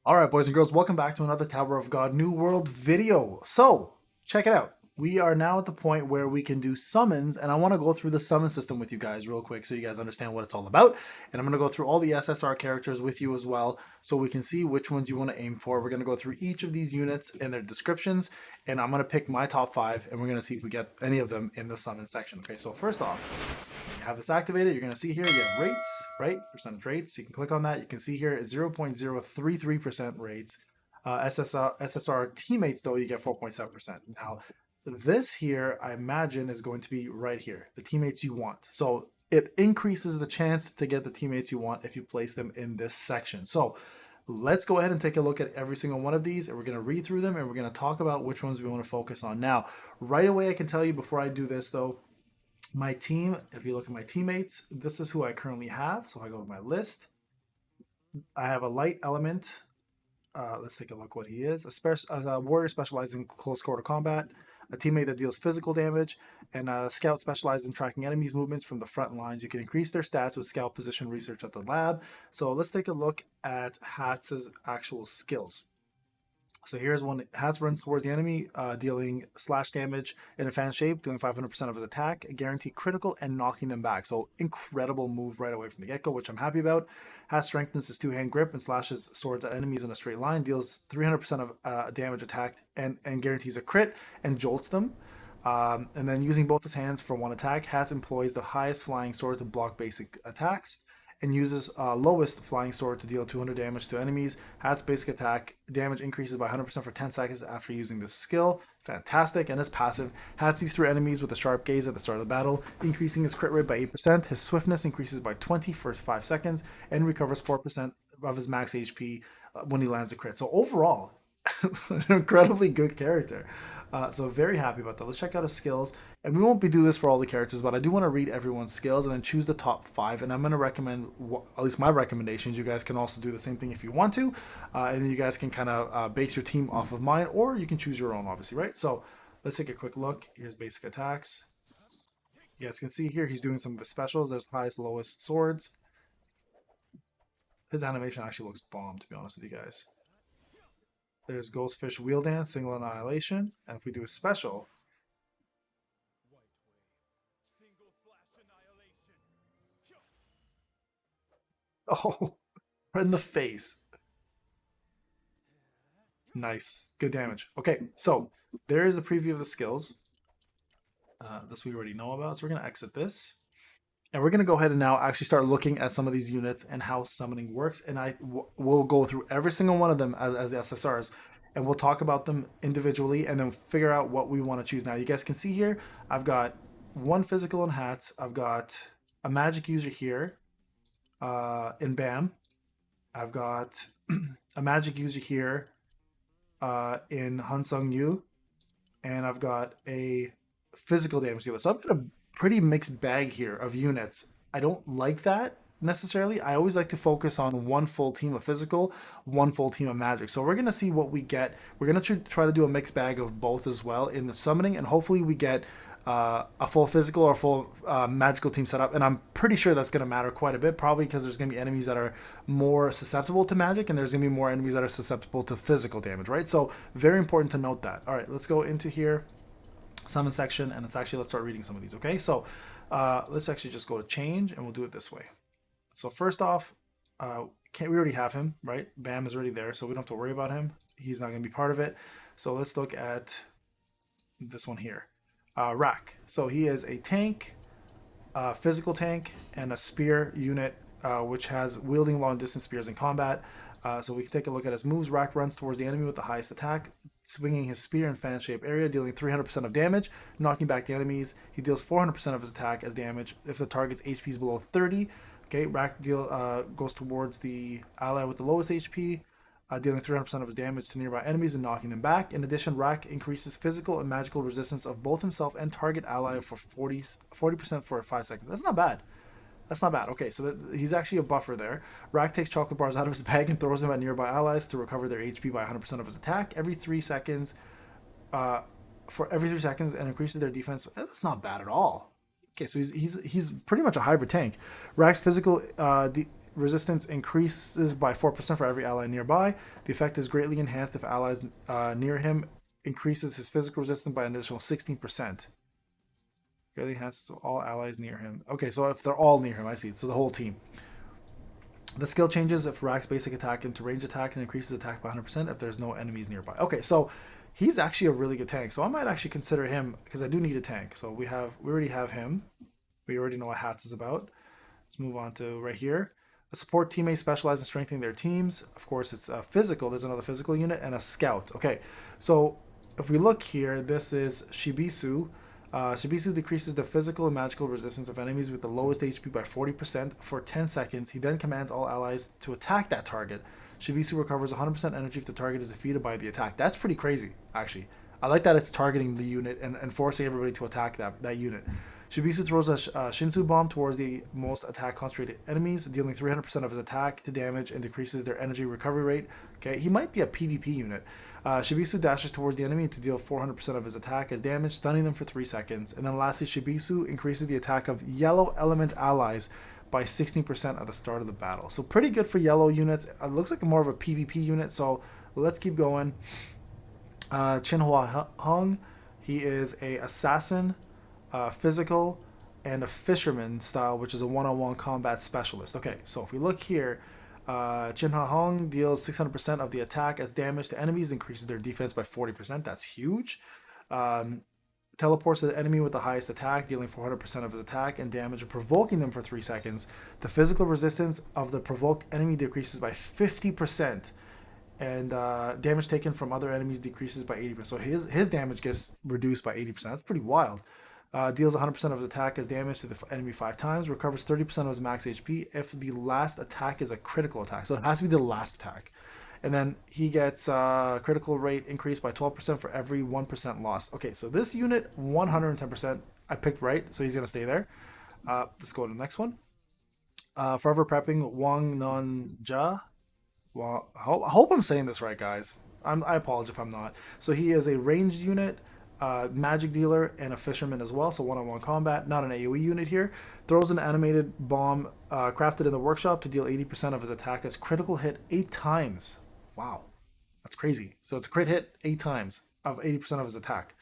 All right, boys and girls, welcome back to another Tower of God New World video. So, check it out. We are now at the point where we can do summons, and I want to go through the summon system with you guys real quick so you guys understand what it's all about. And I'm going to go through all the SSR characters with you as well so we can see which ones you want to aim for. We're going to go through each of these units and their descriptions, and I'm going to pick my top 5, and we're going to see if we get any of them in the summon section. Okay, so first off, when you have this activated, you're going to see here you have rates, right? Percentage rates. You can click on that. You can see here 0.033% rates. SSR teammates, though, you get 4.7%. Now, this here, I imagine, is going to be right here, the teammates you want. So it increases the chance to get the teammates you want if you place them in this section. So let's go ahead and take a look at every single one of these, and we're going to read through them, and we're going to talk about which ones we want to focus on. Now, right away, I can tell you before I do this, though, my team, if you look at my teammates, this is who I currently have. So I go to my list. I have a light element. Let's take a look what he is. A warrior specialized in close quarter combat, a teammate that deals physical damage, and a scout specialized in tracking enemies' movements from the front lines. You can increase their stats with scout position research at the lab. So let's take a look at Hatz's actual skills. So here's one. Hats runs towards the enemy, dealing slash damage in a fan shape, doing 500% of his attack, guarantee critical, and knocking them back. So incredible move right away from the get-go, which I'm happy about. Hats strengthens his two-hand grip and slashes swords at enemies in a straight line, deals 300% of damage attacked, and guarantees a crit, and jolts them. And then using both his hands for one attack, Hats employs the highest flying sword to block basic attacks and uses lowest flying sword to deal 200 damage to enemies. Hat's basic attack damage increases by 100% for 10 seconds after using this skill. Fantastic. And his passive, Hat sees through enemies with a sharp gaze at the start of the battle, increasing his crit rate by 8%. His swiftness increases by 20 for 5 seconds and recovers 4% of his max HP when he lands a crit. So overall, an incredibly good character. So very happy about that. Let's check out his skills. And we won't be doing this for all the characters, but I do want to read everyone's skills and then choose the top 5. And I'm going to recommend, at least my recommendations. You guys can also do the same thing if you want to. And then you guys can kind of base your team off of mine, or you can choose your own, obviously, right? So let's take a quick look. Here's basic attacks. You guys can see here he's doing some of his specials. There's highest, lowest swords. His animation actually looks bomb, to be honest with you guys. There's Ghostfish Wheel Dance, Single Annihilation. And if we do a special, oh, right in the face. Nice. Good damage. Okay, so there is a preview of the skills. This we already know about, so we're going to exit this. And we're going to go ahead and now actually start looking at some of these units and how summoning works. And we'll go through every single one of them as the SSRs. And we'll talk about them individually and then figure out what we want to choose. Now, you guys can see here, I've got one physical in Hats. I've got a magic user here in BAM. I've got a magic user here in Hansung Yu. And I've got a physical damage dealer. So I've got a pretty mixed bag here of units. I don't like that necessarily. I always like to focus on one full team of physical, one full team of magic. So we're going to see what we get. We're going to try to do a mixed bag of both as well in the summoning, and hopefully we get a full physical or full magical team set up. And I'm pretty sure that's going to matter quite a bit, probably because there's going to be enemies that are more susceptible to magic, and there's going to be more enemies that are susceptible to physical damage, right? So very important to note that. All right, let's go into here. Summon section, and let's start reading some of these. Okay, so let's actually just go to change, and we'll do it this way. So first off, we already have him, right? Bam is already there, so we don't have to worry about him. He's not going to be part of it. So let's look at this one here, Rack. So he is a tank, physical tank, and a spear unit, which has wielding long distance spears in combat. So we can take a look at his moves. Rack runs towards the enemy with the highest attack, swinging his spear in fan-shaped area, dealing 300% of damage, knocking back the enemies. He deals 400% of his attack as damage if the target's HP is below 30. Okay, Rack goes towards the ally with the lowest HP, dealing 300% of his damage to nearby enemies and knocking them back. In addition, Rack increases physical and magical resistance of both himself and target ally for 40% for 5 seconds. That's not bad. That's not bad. Okay, so he's actually a buffer there. Rack takes chocolate bars out of his bag and throws them at nearby allies to recover their HP by 100% of his attack every 3 seconds. For every 3 seconds, and increases their defense. That's not bad at all. Okay, so he's pretty much a hybrid tank. Rack's physical resistance increases by 4% for every ally nearby. The effect is greatly enhanced if allies near him increases his physical resistance by an additional 16%. Greatly enhances all allies near him. Okay, so if they're all near him, I see. So the whole team. The skill changes if Rack's basic attack into range attack and increases attack by 100% if there's no enemies nearby. Okay, so he's actually a really good tank. So I might actually consider him because I do need a tank. So we already have him. We already know what Hats is about. Let's move on to right here. A support teammate specializes in strengthening their teams. Of course, it's physical. There's another physical unit and a scout. Okay, so if we look here, this is Shibisu. Shibisu decreases the physical and magical resistance of enemies with the lowest HP by 40% for 10 seconds. He then commands all allies to attack that target. Shibisu recovers 100% energy if the target is defeated by the attack. That's pretty crazy, actually. I like that it's targeting the unit and forcing everybody to attack that unit. Shibisu throws a Shinsu bomb towards the most attack concentrated enemies, dealing 300% of his attack to damage and decreases their energy recovery rate. Okay, he might be a PvP unit. Shibisu dashes towards the enemy to deal 400% of his attack as damage, stunning them for 3 seconds. And then lastly, Shibisu increases the attack of yellow element allies by 16% at the start of the battle. So pretty good for yellow units. It looks like more of a PvP unit, so let's keep going. Chinhua Hong, he is a assassin, physical, and a fisherman style, which is a one-on-one combat specialist. Okay, so if we look here, Chinhua Hong deals 600% of the attack as damage to enemies, increases their defense by 40%. That's huge. Teleports to the enemy with the highest attack, dealing 400% of his attack and damage and provoking them for 3 seconds. The physical resistance of the provoked enemy decreases by 50%. And damage taken from other enemies decreases by 80%. So his damage gets reduced by 80%. That's pretty wild. Deals 100% of his attack as damage to the enemy 5 times. Recovers 30% of his max HP if the last attack is a critical attack. So it has to be the last attack. And then he gets critical rate increased by 12% for every 1% loss. Okay, so this unit, 110%. I picked right, so he's going to stay there. Let's go to the next one. Forever Prepping Wang Non Ja. Well, I hope I'm saying this right, guys. I apologize if I'm not. So he is a ranged unit, magic dealer, and a fisherman as well. So one-on-one combat, not an AoE unit here. Throws an animated bomb crafted in the workshop to deal 80% of his attack as critical hit 8 times. Wow, that's crazy. So it's a crit hit 8 times of 80% of his attack.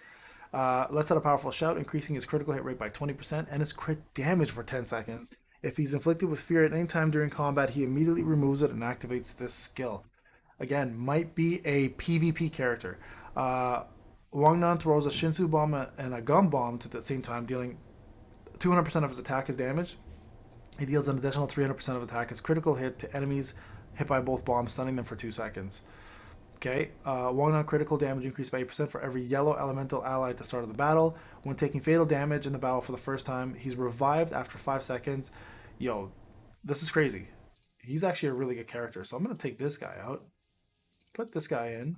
Lets out a powerful shout, increasing his critical hit rate by 20% and his crit damage for 10 seconds. If he's inflicted with fear at any time during combat, he immediately removes it and activates this skill. Again, might be a PvP character. Wang Nan throws a Shinsu bomb and a Gum bomb at the same time, dealing 200% of his attack as damage. He deals an additional 300% of attack as critical hit to enemies hit by both bombs, stunning them for 2 seconds. Okay, Wang Nan critical damage increased by 8% for every yellow elemental ally at the start of the battle. When taking fatal damage in the battle for the first time, he's revived after 5 seconds. Yo, this is crazy. He's actually a really good character. So I'm going to take this guy out. Put this guy in.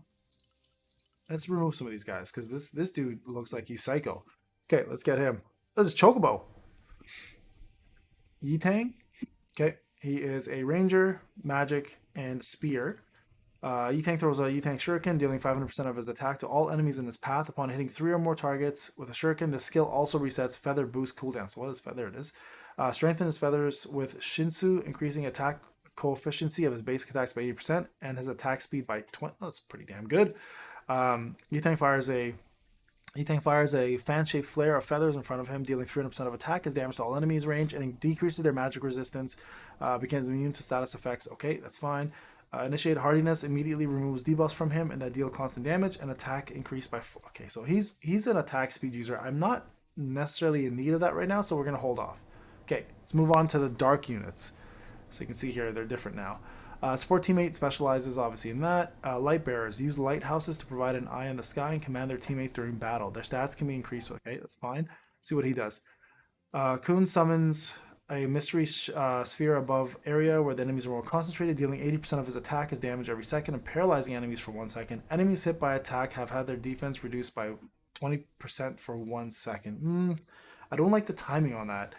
Let's remove some of these guys because this dude looks like he's psycho. Okay, let's get him. This is Chocobo. Yitang. Okay, he is a ranger, magic, and spear. Yitang throws a Yitang Shuriken, dealing 500% of his attack to all enemies in his path. Upon hitting 3 or more targets with a Shuriken, the skill also resets Feather Boost cooldown. So what is Feather? It is. Strengthen his feathers with Shinsu, increasing attack coefficient of his basic attacks by 80% and his attack speed by 20. Oh, that's pretty damn good. Yitang fires a fan-shaped flare of feathers in front of him, dealing 300% of attack as damage to all enemies range, and decreases their magic resistance. Becomes immune to status effects. Okay, that's fine. Initiate Hardiness immediately removes debuffs from him and that deal constant damage and attack increased by 4. Okay, so he's an attack speed user. I'm not necessarily in need of that right now, so we're gonna hold off. Okay, let's move on to the dark units. So you can see here they're different now. Support teammate specializes obviously in that. Light bearers use lighthouses to provide an eye in the sky and command their teammates during battle. Their stats can be increased. Okay, that's fine. Let's see what he does. Kun summons a mystery sphere above area where the enemies are more concentrated, dealing 80% of his attack as damage every second and paralyzing enemies for 1 second. Enemies hit by attack have had their defense reduced by 20% for 1 second. I don't like the timing on that.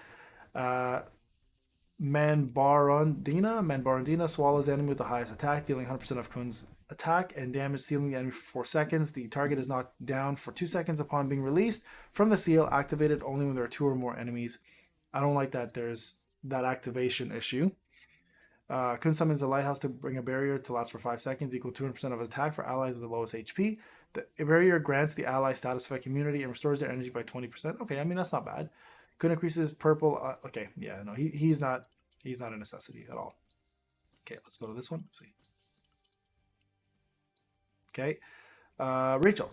Manbarandina swallows the enemy with the highest attack, dealing 100% of Kun's attack and damage, sealing the enemy for 4 seconds. The target is knocked down for 2 seconds upon being released from the seal, activated only when there are 2 or more enemies. I don't like that there's that activation issue. Kun summons a lighthouse to bring a barrier to last for 5 seconds, equal 200% of his attack for allies with the lowest HP. The barrier grants the ally status effect immunity and restores their energy by 20%. Okay, I mean that's not bad. Kun increases purple. Okay, yeah, no, he's not a necessity at all. Okay, let's go to this one. See. Okay, Rachel,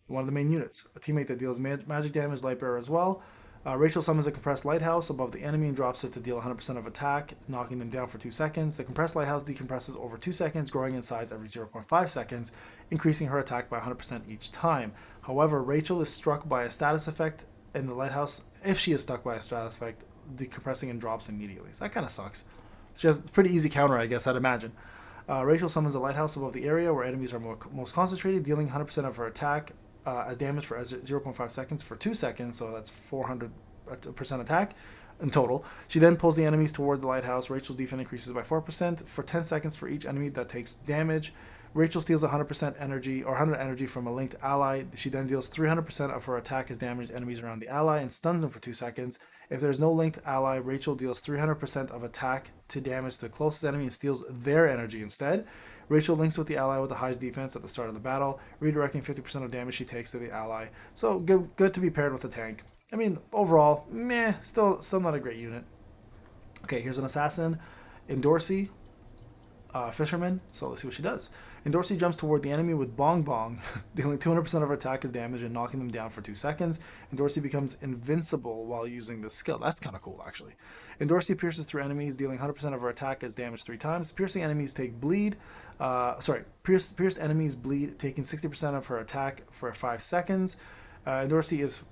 one of the main units, a teammate that deals magic damage, light bearer as well. Rachel summons a compressed lighthouse above the enemy and drops it to deal 100% of attack, knocking them down for 2 seconds. The compressed lighthouse decompresses over 2 seconds, growing in size every 0.5 seconds, increasing her attack by 100% each time. However, Rachel is struck by a status effect in the lighthouse. If she is stuck by a status effect, decompressing and drops immediately. So that kind of sucks. She has a pretty easy counter, I guess, I'd imagine. Rachel summons a lighthouse above the area where enemies are most concentrated, dealing 100% of her attack as damage for 0.5 seconds for 2 seconds, so that's 400% attack in total. She then pulls the enemies toward the lighthouse. Rachel's defense increases by 4% for 10 seconds for each enemy that takes damage. Rachel steals 100% energy or 100 energy from a linked ally. She then deals 300% of her attack as damaged enemies around the ally and stuns them for 2 seconds. If there's no linked ally, Rachel deals 300% of attack to damage the closest enemy and steals their energy instead. Rachel links with the ally with the highest defense at the start of the battle, redirecting 50% of damage she takes to the ally. So good to be paired with a tank. I mean, overall, meh, still not a great unit. Okay, here's an assassin, Endorsi, fisherman. So let's see what she does. Endorsi jumps toward the enemy with Bong Bong, dealing 200% of her attack as damage and knocking them down for 2 seconds. Endorsi becomes invincible while using this skill. That's kind of cool, actually. Endorsi pierces through enemies, dealing 100% of her attack as damage 3 times. Piercing enemies take bleed. Pierced enemies bleed, taking 60% of her attack for 5 seconds. Endorsi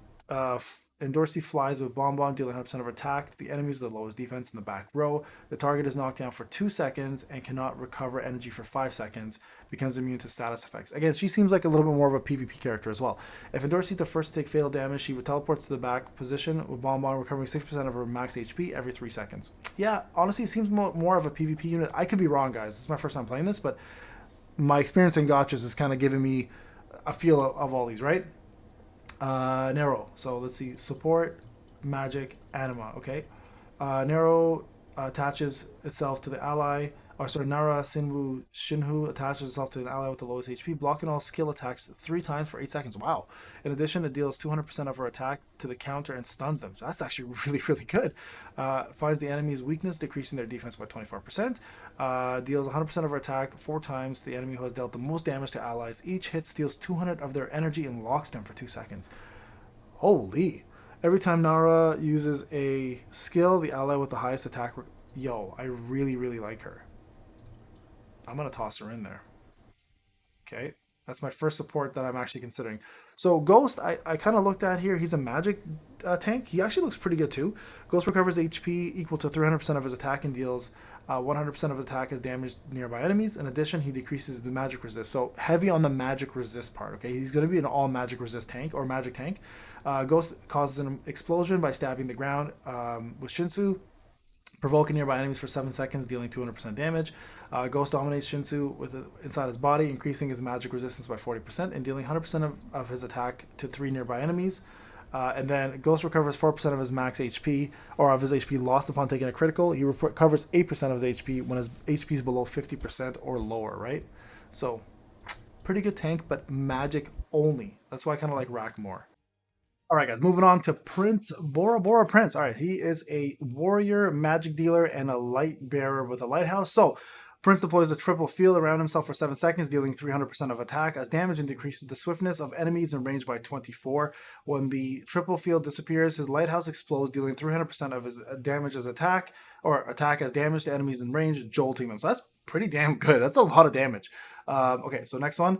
flies with Bonbon, dealing 100% of attack. The enemies with the lowest defense in the back row. The target is knocked down for 2 seconds and cannot recover energy for 5 seconds. Becomes immune to status effects. Again, she seems like a little bit more of a PvP character as well. If Endorsi is the first to take fatal damage, she would teleport to the back position with Bonbon, recovering 6% of her max HP every 3 seconds. Yeah, honestly, it seems more of a PvP unit. I could be wrong, guys. This is my first time playing this, but my experience in gachas is kind of giving me a feel of all these, right? Nero. So let's see. Support, magic, anima. Okay. Nero attaches itself to the ally. Or sorry, Nara Sinwu Shinhu attaches itself to an ally with the lowest HP, blocking all skill attacks 3 times for 8 seconds. Wow. In addition, it deals 200% of her attack to the counter and stuns them. So that's actually really good. Finds the enemy's weakness, decreasing their defense by 24%. Deals 100% of her attack 4 times to the enemy who has dealt the most damage to allies. Each hit steals 200 of their energy and locks them for 2 seconds. Holy. Every time Nara uses a skill, the ally with the highest attack... Yo, I really like her. I'm going to toss her in there. Okay. That's my first support that I'm actually considering. So Ghost, I kind of looked at here. He's a magic tank. He actually looks pretty good too. Ghost recovers HP equal to 300% of his attack and deals 100% of attack as damaged nearby enemies. In addition, he decreases the magic resist. So heavy on the magic resist part. Okay, he's going to be an all magic resist tank or magic tank. Ghost causes an explosion by stabbing the ground with Shinsu, provoking nearby enemies for 7 seconds, dealing 200% damage. Ghost dominates Shinsu inside his body, increasing his magic resistance by 40% and dealing 100% of his attack to 3 nearby enemies. And then Ghost recovers 4% of his max HP, or of his HP lost upon taking a critical. He recovers 8% of his HP when his HP is below 50% or lower, right? So, pretty good tank, but magic only. That's why I kind of like Rack more. All right, guys, moving on to Prince Bora Bora Prince. All right, he is a warrior, magic dealer, and a light bearer with a lighthouse. So, Prince deploys a triple field around himself for 7 seconds, dealing 300% of attack as damage and decreases the swiftness of enemies in range by 24. When the triple field disappears, his lighthouse explodes, dealing 300% of his damage as attack, or attack as damage to enemies in range, jolting them. So that's pretty damn good. That's a lot of damage. Okay, so next one.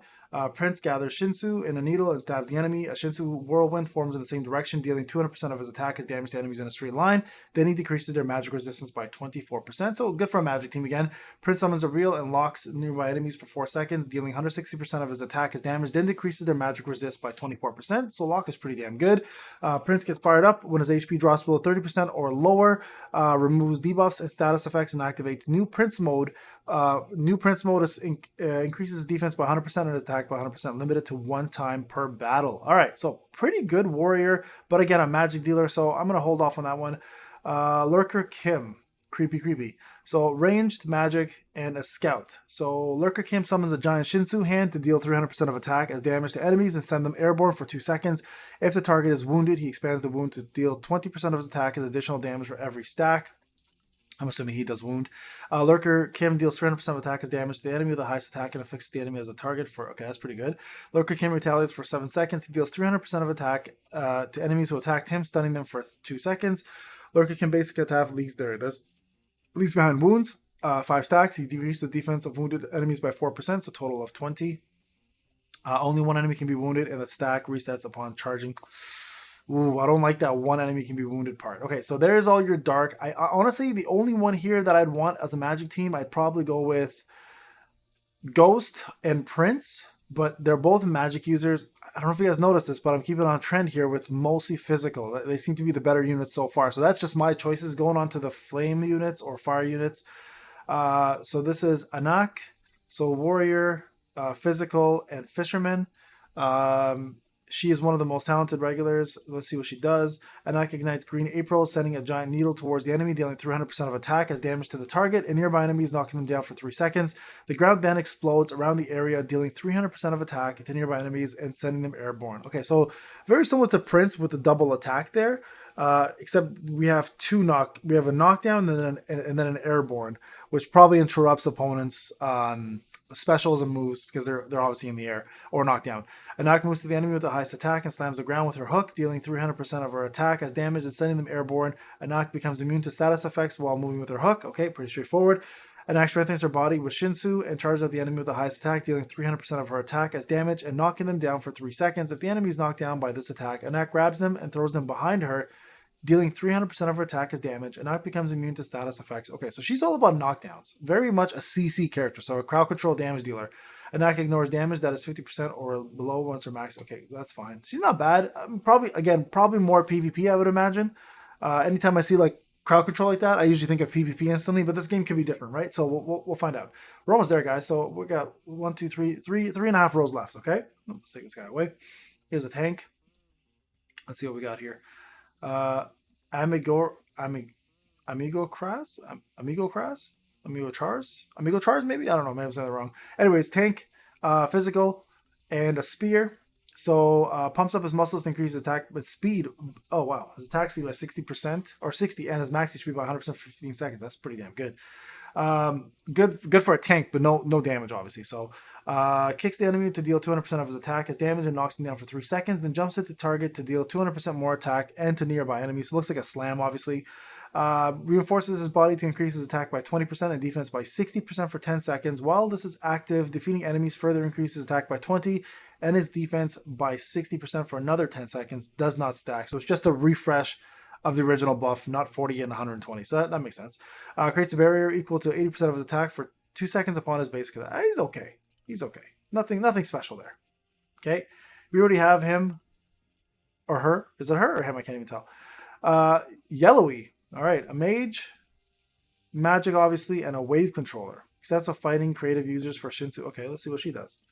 Prince gathers Shinsu in a needle and stabs the enemy. A Shinsu whirlwind forms in the same direction, dealing 200% of his attack as damage to enemies in a straight line. Then he decreases their magic resistance by 24%. So good for a magic team again. Prince summons a reel and locks nearby enemies for 4 seconds, dealing 160% of his attack as damage. Then decreases their magic resist by 24%. So lock is pretty damn good. Prince gets fired up when his HP drops below 30% or lower. Removes debuffs and status effects and activates new Prince mode. New Prince mode increases his defense by 100% and his attack by 100%, limited to 1 time per battle. All right, so pretty good warrior, but again, a magic dealer, so I'm going to hold off on that one. Lurker Kim. Creepy, creepy. So ranged, magic, and a scout. So Lurker Kim summons a giant Shinsu hand to deal 300% of attack as damage to enemies and send them airborne for 2 seconds. If the target is wounded, he expands the wound to deal 20% of his attack as additional damage for every stack. I'm assuming he does wound. Lurker Kim deals 300% of attack as damage to the enemy with the highest attack and affixes the enemy as a target for... Okay, that's pretty good. Lurker Kim retaliates for 7 seconds. He deals 300% of attack to enemies who attacked him, stunning them for 2 seconds. Lurker Kim basic attack leaves there. It is. Leaves behind wounds, 5 stacks. He decreases the defense of wounded enemies by 4%, so total of 20. Only 1 enemy can be wounded, and the stack resets upon charging. Ooh, I don't like that 1 enemy can be wounded part. Okay, so there's all your dark. I honestly, the only one here that I'd want as a magic team, I'd probably go with Ghost and Prince, but they're both magic users. I don't know if you guys noticed this, but I'm keeping on trend here with mostly physical. They seem to be the better units so far. So that's just my choices going on to the flame units or fire units. So this is Anak, so warrior, physical, and fisherman. She is one of the most talented regulars. Let's see what she does. Anak ignites Green April, sending a giant needle towards the enemy, dealing 300% of attack as damage to the target, and nearby enemies, knocking them down for 3 seconds. The ground then explodes around the area, dealing 300% of attack to nearby enemies and sending them airborne. Okay, so very similar to Prince with the double attack there, except we have we have a knockdown and then an airborne, which probably interrupts opponents' specials and moves because they're obviously in the air or knockdown. Anak moves to the enemy with the highest attack and slams the ground with her hook, dealing 300% of her attack as damage and sending them airborne. Anak becomes immune to status effects while moving with her hook. Okay, pretty straightforward. Anak strengthens her body with Shinsu and charges at the enemy with the highest attack, dealing 300% of her attack as damage and knocking them down for 3 seconds. If the enemy is knocked down by this attack, Anak grabs them and throws them behind her, dealing 300% of her attack as damage. Anak becomes immune to status effects. Okay, so she's all about knockdowns. Very much a CC character, so a crowd control damage dealer. Anak ignores damage that is 50% or below once her max. Okay, that's fine. She's not bad. Probably more PvP, I would imagine. Anytime I see like crowd control like that, I usually think of PvP instantly, but this game could be different, right? So we'll find out. We're almost there, guys. So we got 1, 2, 3, 3.5 rows left, okay? Let's take this guy away. Here's a tank. Let's see what we got here. Amigo Chars, maybe? I don't know, maybe I'm saying that wrong. Anyways, tank, physical, and a spear. So pumps up his muscles to increase his attack, but speed. Oh wow, his attack speed by 60% or 60, and his max speed by 100% for 15 seconds. That's pretty damn good. Good for a tank, but no damage obviously. So kicks the enemy to deal 200% of his attack as damage and knocks him down for 3 seconds. Then jumps at the target to deal 200% more attack and to nearby enemies. So it looks like a slam, obviously. Reinforces his body to increase his attack by 20% and defense by 60% for 10 seconds. While this is active, defeating enemies further increases his attack by 20 and his defense by 60% for another 10 seconds. Does not stack. So it's just a refresh of the original buff, not 40 and 120. So that makes sense. Creates a barrier equal to 80% of his attack for 2 seconds upon his basic attack. He's okay. He's okay. Nothing special there. Okay. We already have him or her. Is it her or him? I can't even tell. Yellowy. All right, a mage, magic obviously, and a wave controller. Sets of fighting creative users for Shinsu. Okay, let's see what she does.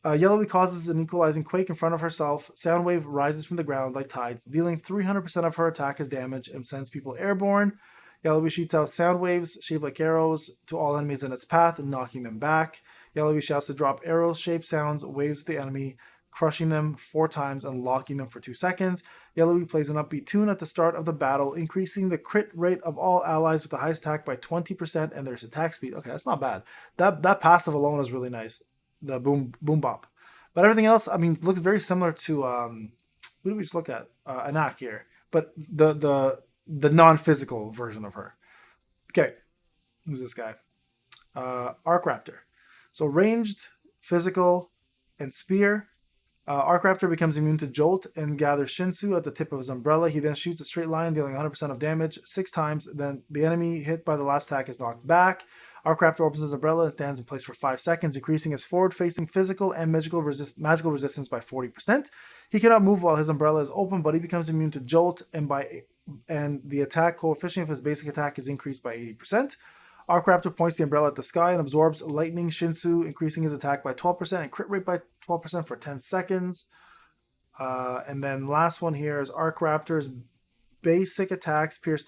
Yellowy causes an equalizing quake in front of herself. Soundwave rises from the ground like tides, dealing 300% of her attack as damage and sends people airborne. Yellowy shoots out sound waves shaped like arrows to all enemies in its path and knocking them back. Yellowy shouts to drop arrows, shaped sounds, waves to the enemy, crushing them 4 times and locking them for 2 seconds. Yellowy plays an upbeat tune at the start of the battle, increasing the crit rate of all allies with the highest attack by 20% and their attack speed. Okay, that's not bad. That passive alone is really nice. The boom bop. But everything else, I mean, looks very similar to who did we just look at? Anak here. But the non-physical version of her. Okay. Who's this guy? Arc Raptor. So ranged, physical, and spear. Arc Raptor becomes immune to Jolt and gathers Shinsu at the tip of his umbrella. He then shoots a straight line, dealing 100% of damage 6 times. Then the enemy hit by the last attack is knocked back. Arc Raptor opens his umbrella and stands in place for 5 seconds, increasing his forward-facing physical and magical resistance by 40%. He cannot move while his umbrella is open, but he becomes immune to Jolt, and the attack coefficient of his basic attack is increased by 80%. Arc Raptor points the umbrella at the sky and absorbs lightning Shinsu, increasing his attack by 12% and crit rate by 12% for 10 seconds. And then last one here is Arc Raptor's basic attacks pierce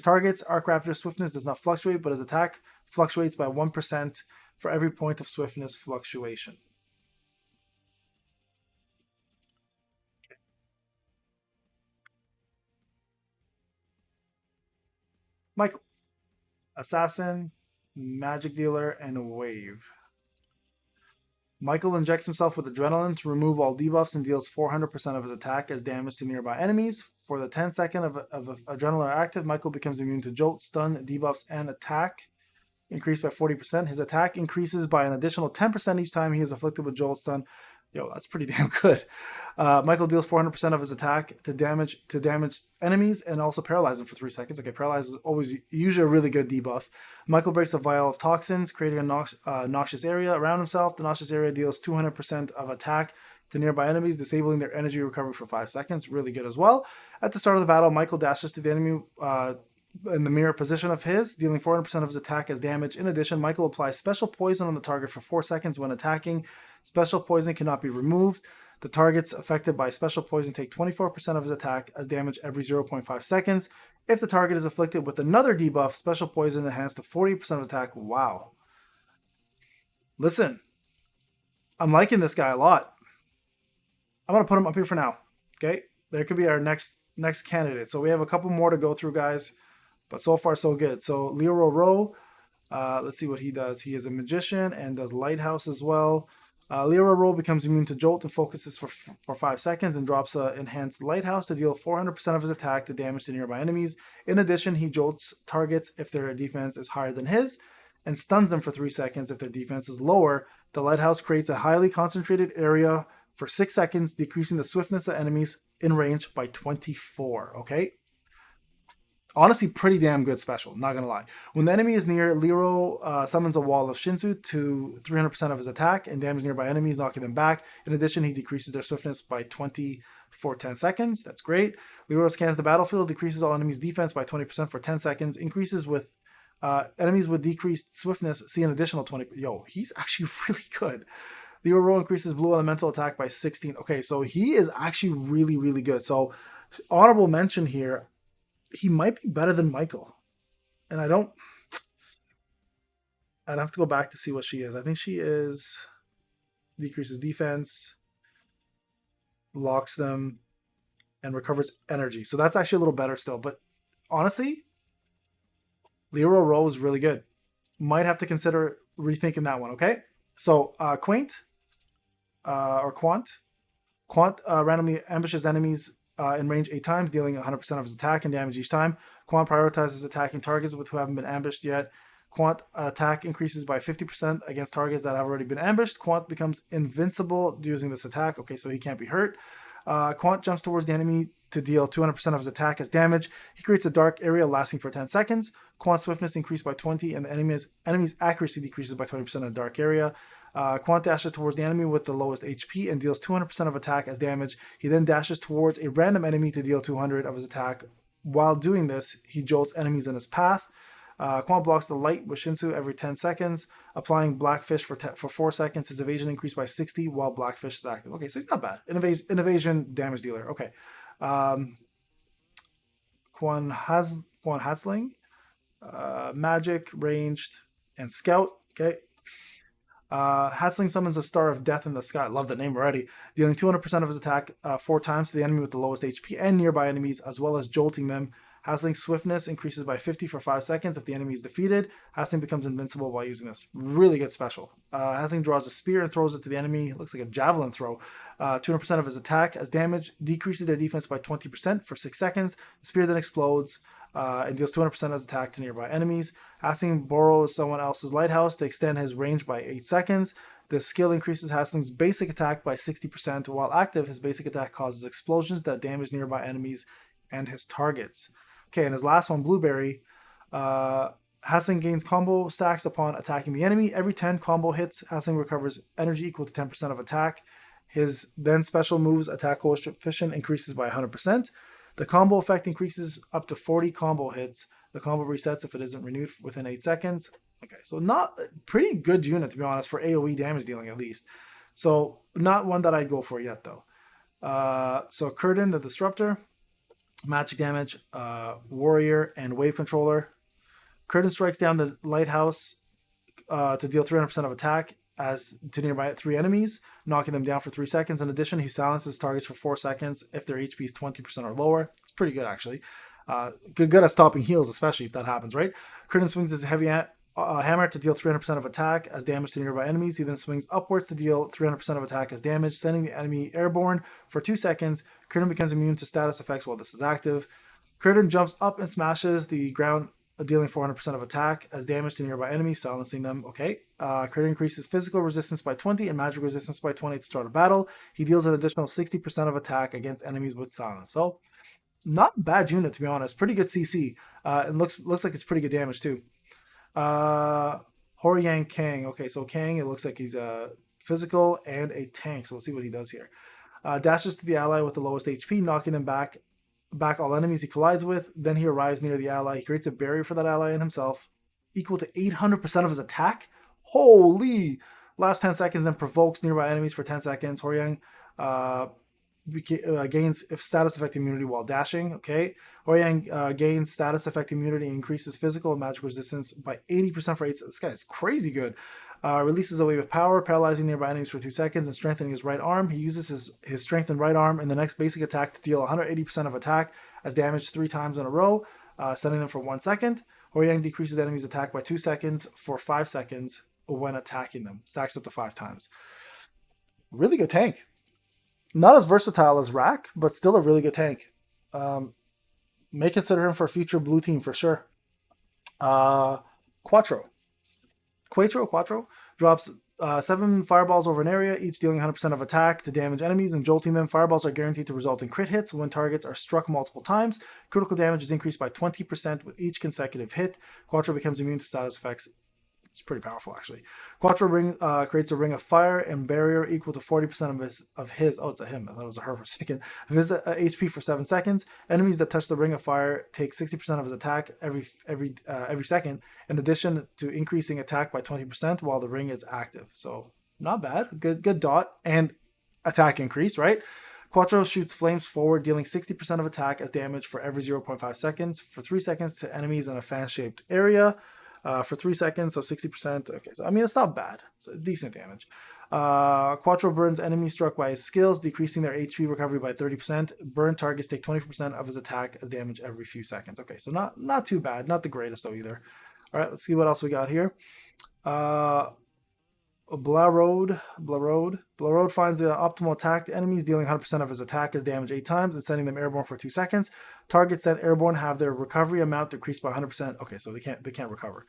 targets. Arc Raptor's swiftness does not fluctuate, but his attack fluctuates by 1% for every point of swiftness fluctuation. Michael, Assassin, Magic Dealer, and Wave. Michael injects himself with adrenaline to remove all debuffs and deals 400% of his attack as damage to nearby enemies. For the 10 second of adrenaline are active, Michael becomes immune to jolt, stun, debuffs, and attack. Increased by 40%. His attack increases by an additional 10% each time he is afflicted with jolt, stun. Yo, that's pretty damn good. Michael deals 400% of his attack to damage enemies and also paralyze them for 3 seconds. Okay, paralyze is always usually a really good debuff. Michael breaks a vial of toxins, creating a noxious area around himself. The noxious area deals 200% of attack to nearby enemies, disabling their energy recovery for 5 seconds. Really good as well. At the start of the battle, Michael dashes to the enemy in the mirror position of his, dealing 400% of his attack as damage. In addition, Michael applies special poison on the target for 4 seconds when attacking. Special poison cannot be removed. The targets affected by special poison take 24% of his attack as damage every 0.5 seconds. If the target is afflicted with another debuff, special poison enhanced to 40% of attack. Wow. Listen, I'm liking this guy a lot. I'm going to put him up here for now. Okay? There could be our next candidate. So we have a couple more to go through, guys. But so far, so good. So Lero Ro, let's see what he does. He is a magician and does Lighthouse as well. Lero Ro becomes immune to Jolt and focuses for 5 seconds and drops an enhanced Lighthouse to deal 400% of his attack to damage to nearby enemies. In addition, he jolts targets if their defense is higher than his and stuns them for 3 seconds if their defense is lower. The Lighthouse creates a highly concentrated area for 6 seconds, decreasing the swiftness of enemies in range by 24. Okay? Honestly, pretty damn good special, not gonna lie. When the enemy is near, Lero summons a wall of Shinsu to 300% of his attack and damage nearby enemies, knocking them back. In addition, he decreases their swiftness by 20 for 10 seconds. That's great. Lero scans the battlefield, decreases all enemies' defense by 20% for 10 seconds, increases with enemies with decreased swiftness, see an additional 20. Yo, he's actually really good. Lero increases blue elemental attack by 16. Okay, so he is actually really, really good. So, honorable mention here. He might be better than Michael. And I'd have to go back to see what she is. I think she is decreases defense, locks them, and recovers energy. So that's actually a little better still. But honestly, Lero Ro is really good. Might have to consider rethinking that one, okay? So Quaint or Quant. Quant randomly ambushes enemies in range 8 times, dealing 100% of his attack and damage each time. Quant prioritizes attacking targets who haven't been ambushed yet. Quant attack increases by 50% against targets that have already been ambushed. Quant becomes invincible using this attack. Okay, so he can't be hurt. Quant jumps towards the enemy to deal 200% of his attack as damage. He creates a dark area lasting for 10 seconds. Quant's swiftness increased by 20, and the enemy's accuracy decreases by 20% in the dark area. Quant dashes towards the enemy with the lowest HP and deals 200% of attack as damage. He then dashes towards a random enemy to deal 200 of his attack. While doing this, he jolts enemies in his path. Quant blocks the light with Shinsu every 10 seconds, applying Blackfish for 4 seconds. His evasion increased by 60 while Blackfish is active. Okay, so he's not bad. Evasion damage dealer. Okay. Quan Hatsling, magic, ranged, and scout. Okay. Hatsling summons a Star of Death in the sky. I love that name already. Dealing 200% of his attack 4 times to the enemy with the lowest HP and nearby enemies, as well as jolting them. Hasling's swiftness increases by 50 for 5 seconds if the enemy is defeated. Hasling becomes invincible while using this. Really good special. Hasling draws a spear and throws it to the enemy. It looks like a javelin throw. 200% of his attack as damage, decreases their defense by 20% for 6 seconds. The spear then explodes and deals 200% of his attack to nearby enemies. Hasling borrows someone else's lighthouse to extend his range by 8 seconds. This skill increases Hasling's basic attack by 60%. While active, his basic attack causes explosions that damage nearby enemies and his targets. Okay, and his last one, Blueberry. Hasling gains combo stacks upon attacking the enemy. Every 10 combo hits, Hasling recovers energy equal to 10% of attack. His then special moves attack coefficient increases by 100%. The combo effect increases up to 40 combo hits. The combo resets if it isn't renewed within 8 seconds. Okay, so not a pretty good unit, to be honest, for AoE damage dealing at least. So not one that I'd go for yet, though. So Curtin, the Disruptor. Magic damage, warrior, and wave controller. Curtain strikes down the lighthouse to deal 300% of attack as to nearby 3 enemies, knocking them down for 3 seconds. In addition, he silences targets for 4 seconds if their HP is 20% or lower. It's pretty good, actually. Good at stopping heals, especially if that happens, right? Curtain swings his heavy hammer to deal 300% of attack as damage to nearby enemies. He then swings upwards to deal 300% of attack as damage, sending the enemy airborne for 2 seconds. Curtain becomes immune to status effects while this is active. Curtain jumps up and smashes the ground, dealing 400% of attack as damage to nearby enemies, silencing them. Okay. Curtain increases physical resistance by 20 and magic resistance by 20 at the start of battle. He deals an additional 60% of attack against enemies with silence. So, not a bad unit, to be honest. Pretty good CC. It looks like it's pretty good damage, too. Horyang Kang. Okay, so Kang, it looks like he's a physical and a tank. So let's see what he does here. Dashes to the ally with the lowest HP, knocking them back all enemies he collides with. Then he arrives near the ally. He creates a barrier for that ally and himself, equal to 800% of his attack. Holy! Last 10 seconds, then provokes nearby enemies for 10 seconds. Horyang gains status effect immunity while dashing. Okay. Horyang gains status effect immunity and increases physical and magic resistance by 80% for 8. This guy is crazy good. Releases a wave of power, paralyzing nearby enemies for 2 seconds and strengthening his right arm. He uses his strengthened right arm in the next basic attack to deal 180% of attack as damage 3 times in a row, sending them for 1 second. Horyang decreases enemies' attack by 2 seconds for 5 seconds when attacking them. Stacks up to 5 times. Really good tank. Not as versatile as Rack, but still a really good tank. May consider him for a future blue team for sure. Quattro drops 7 fireballs over an area, each dealing 100% of attack to damage enemies and jolting them. Fireballs are guaranteed to result in crit hits when targets are struck multiple times. Critical damage is increased by 20% with each consecutive hit. Quattro becomes immune to status effects. It's pretty powerful, actually. Quattro creates a ring of fire and barrier equal to 40% of his. Oh, it's a him. I thought it was a her for a second. His HP for 7 seconds. Enemies that touch the ring of fire take 60% of his attack every second. In addition to increasing attack by 20% while the ring is active. So not bad. Good dot and attack increase, right? Quattro shoots flames forward, dealing 60% of attack as damage for every 0.5 seconds for 3 seconds to enemies in a fan-shaped area. For 3 seconds, so 60%. Okay, so I mean, it's not bad. It's a decent damage. Quattro burns enemies struck by his skills, decreasing their HP recovery by 30%. Burn targets take 20% of his attack as damage every few seconds. Okay, so not too bad. Not the greatest, though, either. All right, let's see what else we got here. Blarode finds the optimal attack to enemies, dealing 100% of his attack as damage 8 times and sending them airborne for 2 seconds. Targets sent airborne have their recovery amount decreased by 100%. Okay, so they can't recover.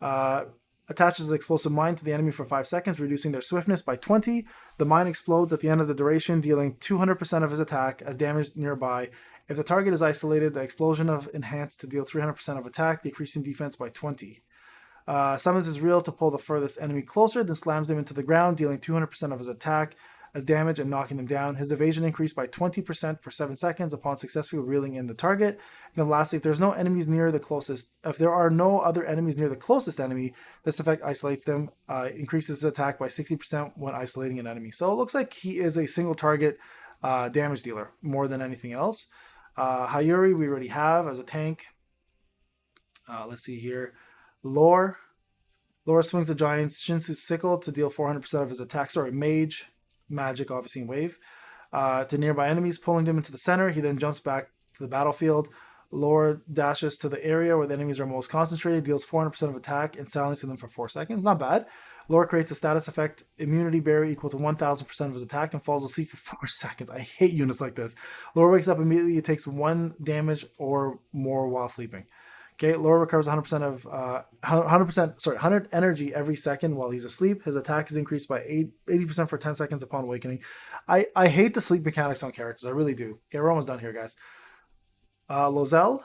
Attaches an explosive mine to the enemy for 5 seconds, reducing their swiftness by 20. The mine explodes at the end of the duration, dealing 200% of his attack as damage nearby. If the target is isolated, the explosion of enhanced to deal 300% of attack, decreasing defense by 20. Summons his reel to pull the furthest enemy closer, then slams them into the ground, dealing 200% of his attack as damage and knocking them down. His evasion increased by 20% for 7 seconds upon successfully reeling in the target. And then lastly, if there are no other enemies near the closest enemy, this effect isolates them, increases his attack by 60% when isolating an enemy. So it looks like he is a single target damage dealer more than anything else. Hayuri we already have as a tank. Let's see here. Lore swings the giant's Shinsu sickle to deal 400% of his attack. Mage, magic, obviously in wave, to nearby enemies, pulling them into the center. He then jumps back to the battlefield. Lore dashes to the area where the enemies are most concentrated, deals 400% of attack, and silencing them for 4 seconds. Not bad. Lore creates a status effect immunity barrier equal to 1000% of his attack and falls asleep for 4 seconds. I hate units like this. Lore wakes up immediately. It takes 1 damage or more while sleeping. Okay, Lore recovers 100 energy every second while he's asleep. His attack is increased by 80% for 10 seconds upon awakening. I hate the sleep mechanics on characters. I really do. Okay, we're almost done here, guys. Lozelle.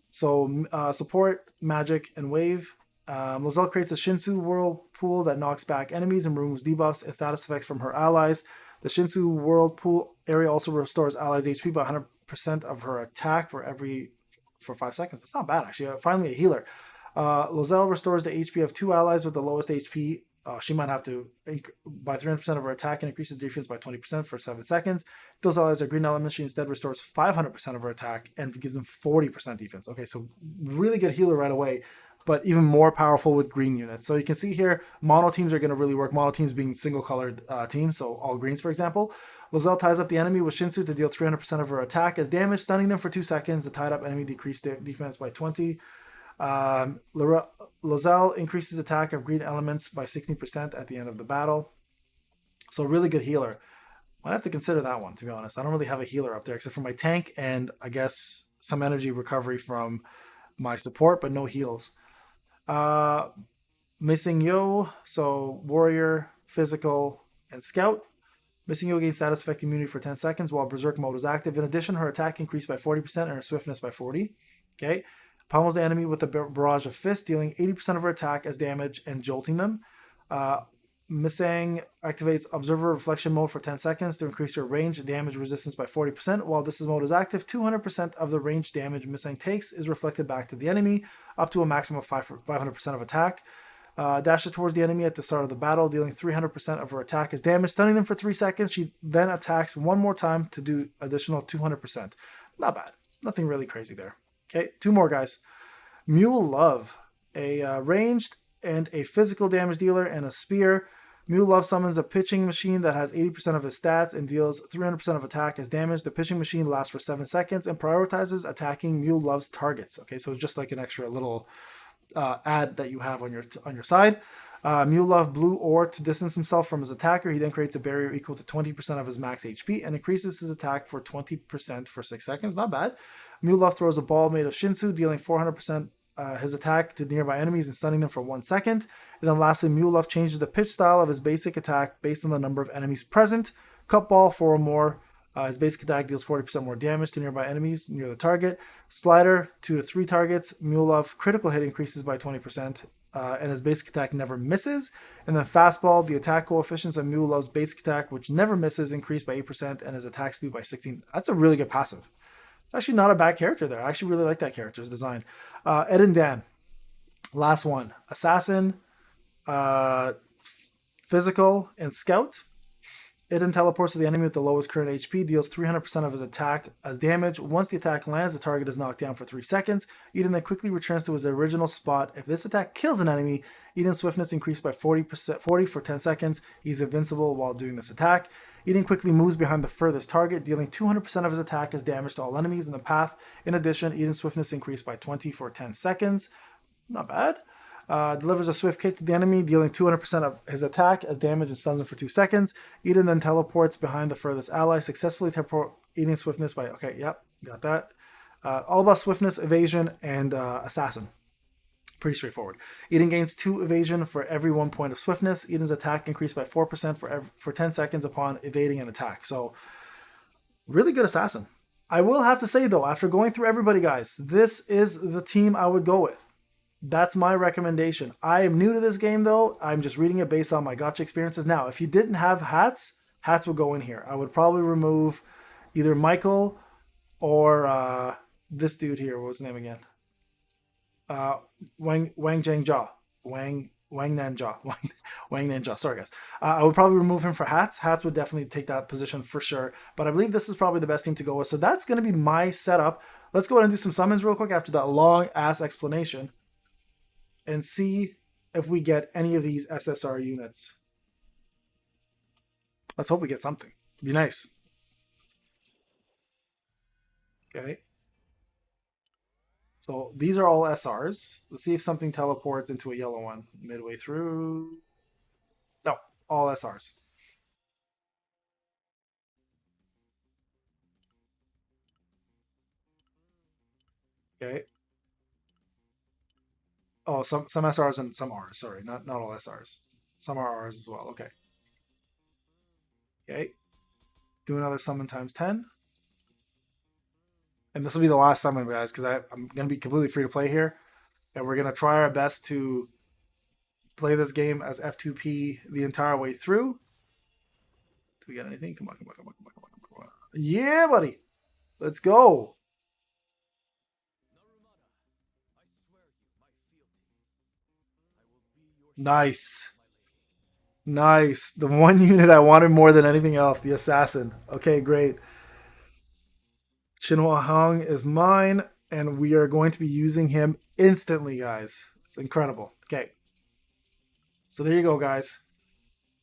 So support, magic, and wave. Lozelle creates a Shinsu whirlpool that knocks back enemies and removes debuffs and status effects from her allies. The Shinsu whirlpool area also restores allies' HP by 100% of her attack for 5 seconds. That's not bad, actually. Finally, a healer. Lozelle restores the HP of 2 allies with the lowest HP She might have to by 300% of her attack and increases defense by 20% for 7 seconds. Those allies are green elements. She instead restores 500% of her attack and gives them 40% defense. Okay, so really good healer right away, but even more powerful with green units. So you can see here, mono teams are going to really work. Mono teams being single colored teams, so all greens, for example. Lozelle ties up the enemy with Shinsu to deal 300% of her attack as damage, stunning them for 2 seconds. The tied up enemy decreased defense by 20. Lozelle increases attack of green elements by 16% at the end of the battle. So really good healer. Might have to consider that one, to be honest. I don't really have a healer up there except for my tank and I guess some energy recovery from my support, but no heals. Missing Yo, so warrior, physical, and scout. Missing Yo gains status effect immunity for 10 seconds while Berserk mode is active. In addition, her attack increased by 40% and her swiftness by 40. Okay. Pummels the enemy with a barrage of fists, dealing 80% of her attack as damage and jolting them. Missing activates Observer Reflection mode for 10 seconds to increase her range and damage resistance by 40%. While this mode is active, 200% of the range damage Missing takes is reflected back to the enemy, up to a maximum of 500% of attack. Dashes towards the enemy at the start of the battle, dealing 300% of her attack as damage, stunning them for 3 seconds. She then attacks one more time to do additional 200%. Not bad. Nothing really crazy there. Okay, 2 more guys. Mule Love, a ranged and a physical damage dealer and a spear. Mule Love summons a pitching machine that has 80% of his stats and deals 300% of attack as damage. The pitching machine lasts for 7 seconds and prioritizes attacking Mule Love's targets. Okay, so it's just like an extra little ad that you have on your side. Mule Love Blue Ore to distance himself from his attacker. He then creates a barrier equal to 20% of his max HP and increases his attack for 20% for 6 seconds. Not bad. Mule Love throws a ball made of Shinsu, dealing 400% his attack to nearby enemies and stunning them for 1 second. And then lastly, Mule Love changes the pitch style of his basic attack based on the number of enemies present. Cup Ball 4 or more. His basic attack deals 40% more damage to nearby enemies near the target. Slider 2 to 3 targets. Mule Love critical hit increases by 20%. And his basic attack never misses. And then Fastball, the attack coefficients of Mule Love's basic attack, which never misses, increased by 8% and his attack speed by 16. That's a really good passive. It's actually not a bad character there. I actually really like that character's design. Ed and Dan, last one. Assassin, physical, and scout. Eden teleports to the enemy with the lowest current HP, deals 300% of his attack as damage. Once the attack lands, the target is knocked down for 3 seconds. Eden then quickly returns to his original spot. If this attack kills an enemy, Eden's swiftness increased by 40 for 10 seconds. He's invincible while doing this attack. Eden quickly moves behind the furthest target, dealing 200% of his attack as damage to all enemies in the path. In addition, Eden's swiftness increased by 20 for 10 seconds. Not bad. Delivers a swift kick to the enemy, dealing 200% of his attack as damage and stuns him for 2 seconds. Eden then teleports behind the furthest ally, successfully teleport Eden's swiftness by... Okay, yep, got that. All about swiftness, evasion, and assassin. Pretty straightforward. Eden gains 2 evasion for every 1 point of swiftness. Eden's attack increased by 4% for 10 seconds upon evading an attack. So, really good assassin. I will have to say, though, after going through everybody, guys, this is the team I would go with. That's my recommendation. I am new to this game, though. I'm just reading it based on my gacha experiences. Now, if you didn't have hats would go in here. I would probably remove either Michael or this dude here. What was his name again? Wang Jiangjia. Wang Nanjia. Wang Nanjia. Sorry, guys. I would probably remove him for hats. Hats would definitely take that position for sure. But I believe this is probably the best team to go with. So that's going to be my setup. Let's go ahead and do some summons real quick after that long-ass explanation and see if we get any of these SSR units. Let's hope we get something. Be nice. Okay. So these are all SRs. Let's see if something teleports into a yellow one midway through. No, all SRs. Okay. Oh, some SRs and some Rs. Sorry, not all SRs. Some are Rs as well. Okay. Okay. Do another summon times 10. And this will be the last summon, guys, because I'm going to be completely free to play here. And we're going to try our best to play this game as F2P the entire way through. Do we get anything? Come on. Yeah, buddy. Let's go. Nice. Nice. The one unit I wanted more than anything else, the assassin. Okay, great. Chinhua Hong is mine, and we are going to be using him instantly, guys. It's incredible. Okay, so there you go, guys.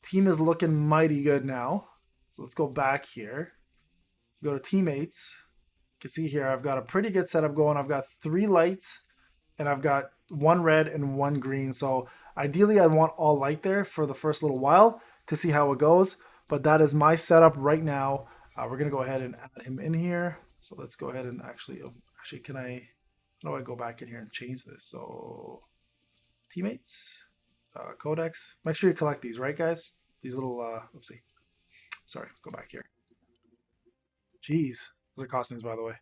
Team is looking mighty good now. So let's go back here. Go to teammates. You can see here I've got a pretty good setup going. I've got 3 lights and I've got 1 red and 1 green. So ideally I'd want all light there for the first little while to see how it goes. But that is my setup right now. We're going to go ahead and add him in here. So let's go ahead and actually, how do I go back in here and change this? So teammates, codex. Make sure you collect these, right, guys? These little, oopsie. Sorry, go back here. Jeez, those are costumes, by the way.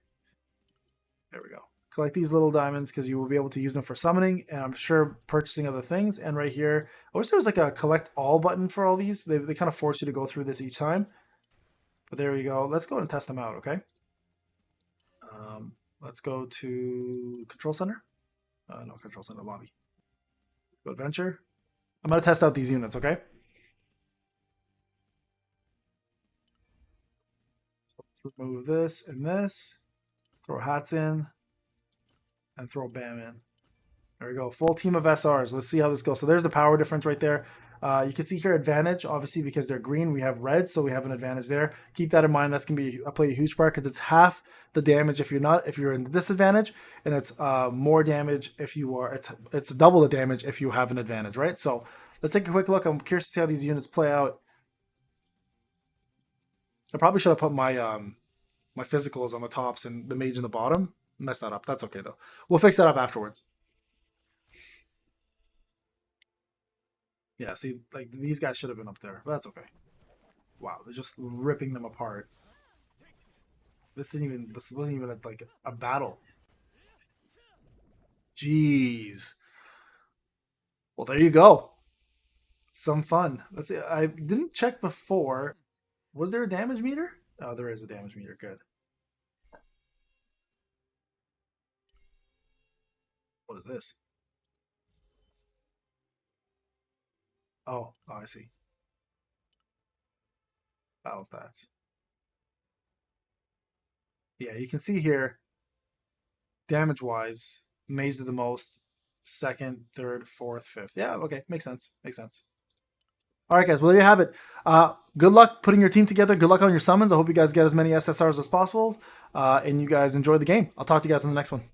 There we go. Collect these little diamonds because you will be able to use them for summoning, and I'm sure purchasing other things. And right here, I wish there was like a collect all button for all these. They kind of force you to go through this each time. But there we go. Let's go and test them out, okay? Let's go to Control Center. No, Control Center, lobby. Go Adventure. I'm going to test out these units, okay? So let's remove this and this. Throw hats in. And throw Bam in. There we go. Full team of SRs. Let's see how this goes. So there's the power difference right there. You can see here advantage, obviously, because they're green. We have red, so we have an advantage there. Keep that in mind. That's going to play a huge part because it's half the damage if you're in the disadvantage, and it's more damage if you are. It's double the damage if you have an advantage, right? So let's take a quick look. I'm curious to see how these units play out. I probably should have put my my physicals on the tops and the mage in the bottom. Mess that up. That's okay though. We'll fix that up afterwards. Yeah, see, like these guys should have been up there, but that's okay. Wow, they're just ripping them apart. This wasn't even like a battle. Jeez. Well, there you go. Some fun. Let's see. I didn't check before. Was there a damage meter? Oh, there is a damage meter. Good. What is this? Oh, I see. Battle stats. Yeah, you can see here damage wise, Mage did the most, second, third, fourth, fifth. Yeah, okay, makes sense. Makes sense. All right, guys. Well, there you have it. Good luck putting your team together. Good luck on your summons. I hope you guys get as many SSRs as possible, and you guys enjoy the game. I'll talk to you guys in the next one.